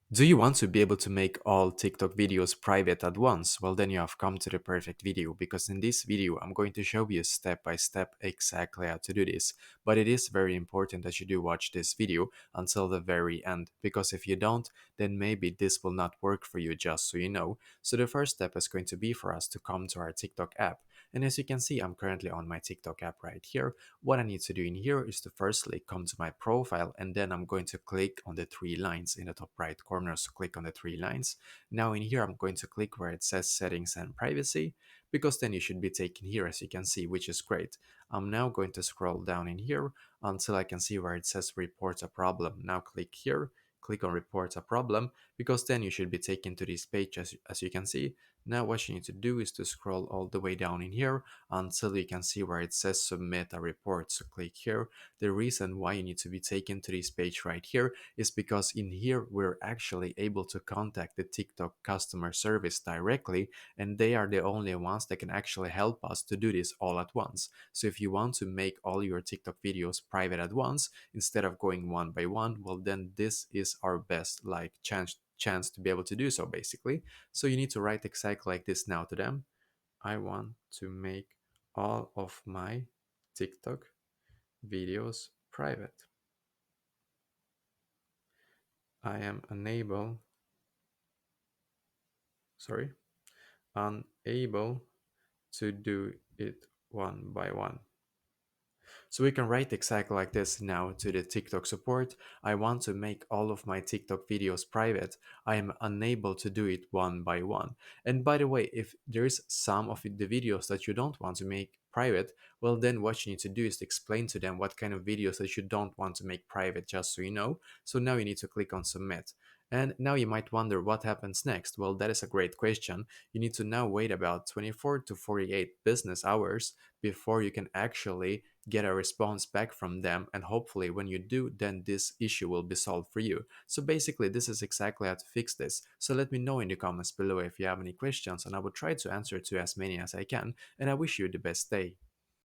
Do you want to be able to make all TikTok videos private at once? Well, then you have come to the perfect video, because in this video I'm going to show you step by step exactly how to do this. But it is very important that you do watch this video until the very end, because if you don't, then maybe this will not work for you, just so you know. So the first step is going to be for us to come to our TikTok app. And as you can see, I'm currently on my TikTok app right here. What I need to do in here is to firstly come to my profile, and then I'm going to click on the three lines in the top right corner. So click on the three lines. Now in here, I'm going to click where it says settings and privacy, because then you should be taken here, as you can see, which is great. I'm now going to scroll down in here until I can see where it says report a problem. Now click here. Click on report a problem, because then you should be taken to this page, as you can see. Now what you need to do is to scroll all the way down in here until you can see where it says submit a report. So click here. The reason why you need to be taken to this page right here is because in here we're actually able to contact the TikTok customer service directly, and they are the only ones that can actually help us to do this all at once. So if you want to make all your TikTok videos private at once instead of going one by one, well then this is our best chance to be able to do so, basically. So you need to write exactly like this now to them. I want to make all of my TikTok videos private. I am sorry, unable to do it one by one. So we can write exactly like this now to the TikTok support. I want to make all of my TikTok videos private. I am unable to do it one by one. And by the way, if there's some of the videos that you don't want to make private, well then what you need to do is to explain to them what kind of videos that you don't want to make private, just so you know. So now you need to click on submit. And now you might wonder what happens next. Well, that is a great question. You need to now wait about 24 to 48 business hours before you can actually get a response back from them, and hopefully when you do, then this issue will be solved for you. So basically this is exactly how to fix this. So let me know in the comments below if you have any questions, and I will try to answer to as many as I can, and I wish you the best day.